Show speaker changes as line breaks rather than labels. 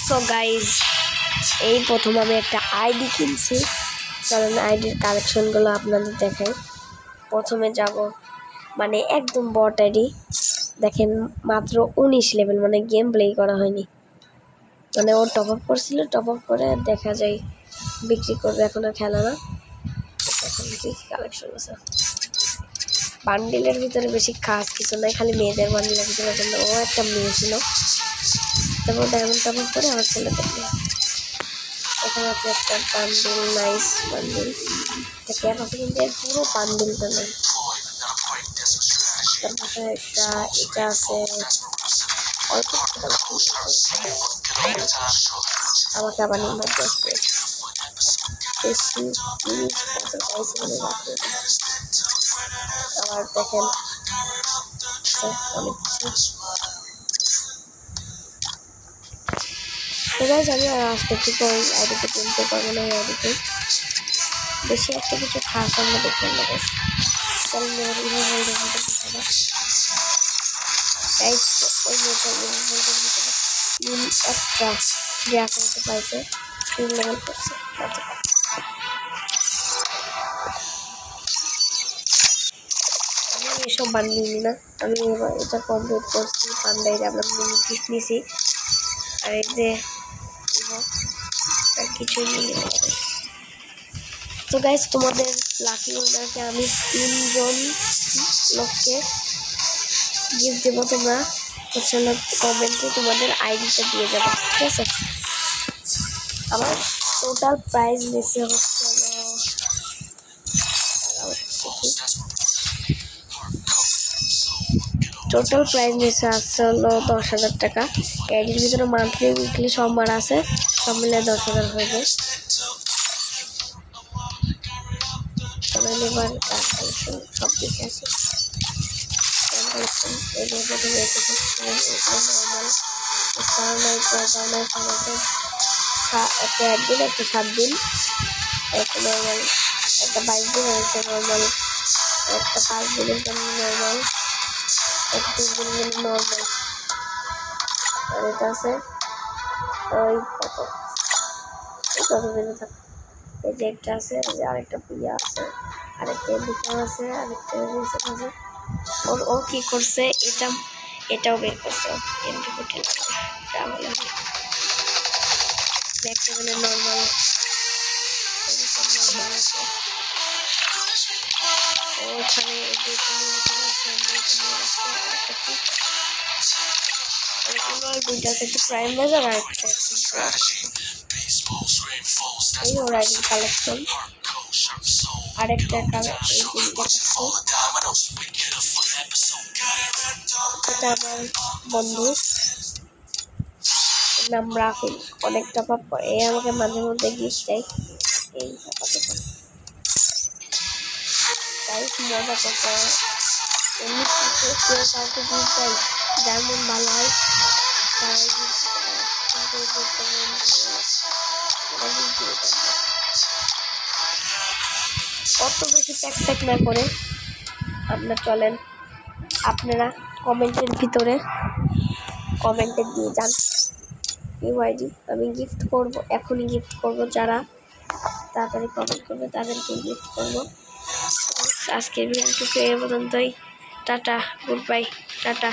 So guys এই প্রথম আমি একটা আইডি কিনছি, কারণ আইডির কালেকশনগুলো আপনাদের দেখাই। প্রথমে যাব মানে একদম বট আইডি, দেখেন মাত্র 19 লেভেল, মানে গেম প্লে করা হয়নি, মানে ও টপ আপ করছিল, টপ আপ করে দেখা যায় বিক্রি করবে, এখন আর খেলা না। এখন কি কালেকশন আছে, বান্ডিলের ভিতরে বেশি খাস কিছু নাই, খালি মেয়েদের বান্ডিল ছিল, ও একটা মেয়ে ছিল, তারপর ডায়মন্ড টপ আপ করে আমার ছেলেদের নিয়ে। এখানে আছে একটা বান্ডিল, নাইস বান্ডিল, ক্যাপ আছে কিন্তু এর পুরো বান্ডিলটা নেই। তারপরে একটা এটা আছে অল্প, আমাকে আবার নিম্বার আসবে বেশি জিনিস বলে রাখবে। আবার দেখেন অনেক কিছু। তো গাইজ আমি আর আসতে ঠিক ওই আইডিতে কিনতে পারবো না, এই আইডিতে বেশি একটা কিছু খাস আমরা দেখলাম না। বেশ চল ওই মেয়েটা একটা ক্রিয়া করতে পারছে, 3 লেভেল করছে। আমি এসব বানিয়ে না, আমি এবার এটা কমপ্লিট করছি। পান্ডাইরে আমরা মিনি ফিস নিছি, আর এই যে কিছুই নিয়ে। তো গাইজ তোমাদের লাকি উইনারকে আমি 3 জন লোককে গিফট দেবো, তোমরা হচ্ছে কমেন্টে তোমাদের আইডিটা দিয়ে যাবো, ঠিক আছে? আমার টোটাল প্রাইস নিচ্ছে হচ্ছে টোটাল প্রাইস নিচ্ছে আসছে হলো 10,000 টাকা। আইডির ভিতরে মান্থলি উইকলি সোমবার আছে, সব মিলে 10,000 হয়ে যায়। এবার কালেকশন সব দিকে আছে, একটা 1 দিন, একটা 7 দিন, একটা নর্মাল, একটা 22 দিন, একটা নর্মাল, একটা 5 দিনের জন্য নর্মাল, একটা 3 দিনের জন্য নর্মাল। আর এটা আছে ওই কত দিনে থাকে। এই যে একটা আছে, এই যে আরেকটা পিয়া আছে, আরেকটা এডিশন আছে, আরেকটা এডিশন আছে। ও কি করছে, এটাও বের করছে, এমটি নর্মাল ওখানে দুইটা আছে, একটা প্রাইম বাজার আর একটা এই ওর আইডি কালেকশন। আরেকটা এটা আমার বন্ধু, নাম রাফিল, অনেক টপ আপ করে, এই আমাকে মাঝে মধ্যে গিফট দেয়। এই মজা করতে এমনি কেউ কাউকে গিফট দেয়, যার মন ভালো হয় তারাই অত বেশি প্যাক না করে আপনারা চলেন, আপনারা কমেন্টের ভিতরে কমেন্টে দিয়ে যান ইউ আইডি, আমি গিফট করব, এখনই গিফট করব, যারা তাড়াতাড়ি কমেন্ট করবে তাদেরকে গিফট করব। আজকের ভিডিওটুকু এ পর্যন্তই, টাটা, গুড বাই, টাটা।